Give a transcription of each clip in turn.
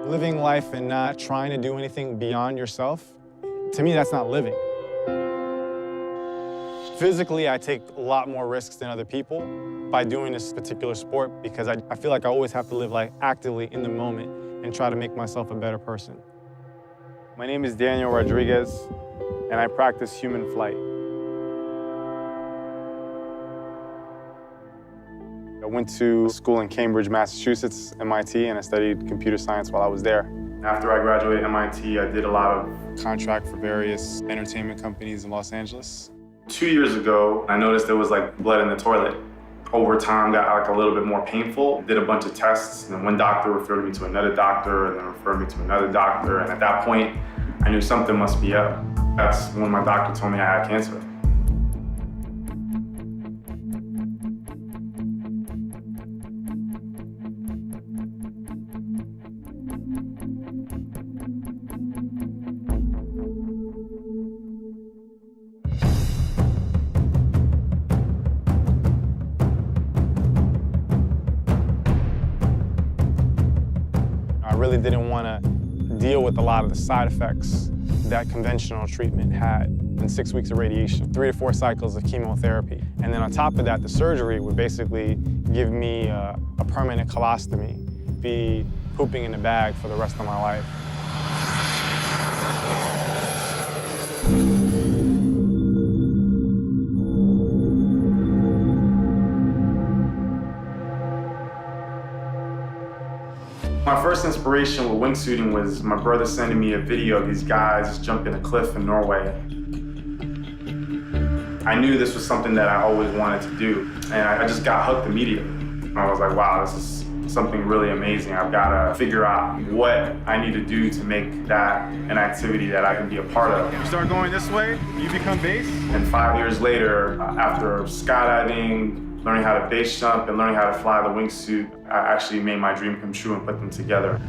Living life and not trying to do anything beyond yourself, to me, that's not living. Physically, I take a lot more risks than other people by doing this particular sport because I feel like I always have to live life actively in the moment and try to make myself a better person. My name is Daniel Rodriguez, and I practice human flight. I went to school in Cambridge, Massachusetts, MIT, and I studied computer science while I was there. After I graduated MIT, I did a lot of contract for various entertainment companies in Los Angeles. 2 years ago, I noticed there was like blood in the toilet. Over time, got like a little bit more painful. Did a bunch of tests, and then one doctor referred me to another doctor, and then referred me to another doctor. And at that point, I knew something must be up. That's when my doctor told me I had cancer. I really didn't want to deal with a lot of the side effects that conventional treatment had. And 6 weeks of radiation, 3 to 4 cycles of chemotherapy. And then on top of that, the surgery would basically give me a permanent colostomy, be pooping in a bag for the rest of my life. My first inspiration with wingsuiting was my brother sending me a video of these guys jumping a cliff in Norway. I knew this was something that I always wanted to do, and I just got hooked immediately. I was like, wow, this is something really amazing. I've got to figure out what I need to do to make that an activity that I can be a part of. You start going this way, you become base. And 5 years later, after skydiving, learning how to base jump and learning how to fly the wingsuit, I actually made my dream come true and put them together.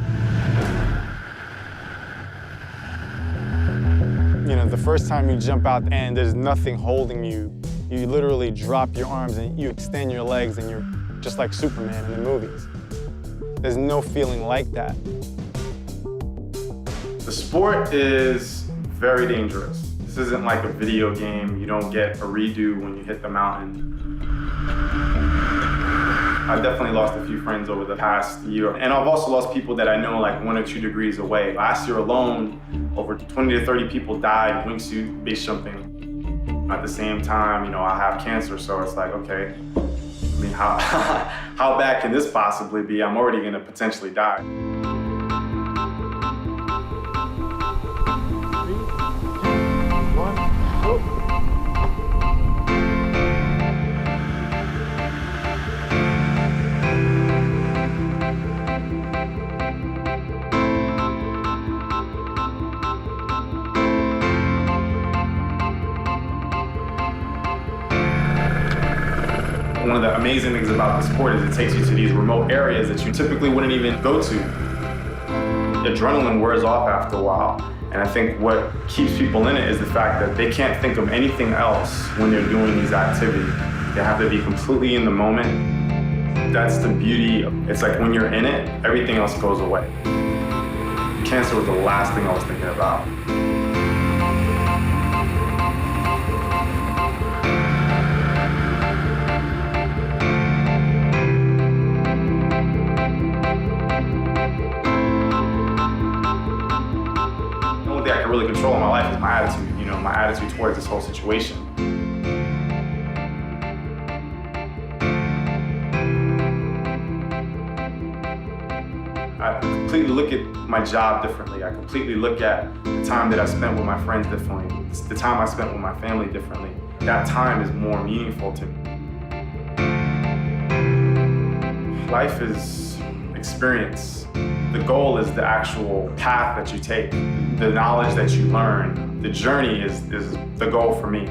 You know, the first time you jump out and there's nothing holding you, you literally drop your arms and you extend your legs and you're just like Superman in the movies. There's no feeling like that. The sport is very dangerous. This isn't like a video game. You don't get a redo when you hit the mountain. I've definitely lost a few friends over the past year. And I've also lost people that I know like 1 or 2 degrees away. Last year alone, over 20 to 30 people died wingsuit base jumping. At the same time, you know, I have cancer, so it's like, okay, I mean, how bad can this possibly be? I'm already gonna potentially die. 3, 2, 1, go. One of the amazing things about the sport is it takes you to these remote areas that you typically wouldn't even go to. Adrenaline wears off after a while, and I think what keeps people in it is the fact that they can't think of anything else when they're doing these activities. They have to be completely in the moment. That's the beauty. It's like when you're in it, everything else goes away. Cancer was the last thing I was thinking about. I can really control in my life is my attitude, you know, my attitude towards this whole situation. I completely look at my job differently. I completely look at the time that I spent with my friends differently, the time I spent with my family differently. That time is more meaningful to me. Life is experience. The goal is the actual path that you take, the knowledge that you learn. The journey is the goal for me.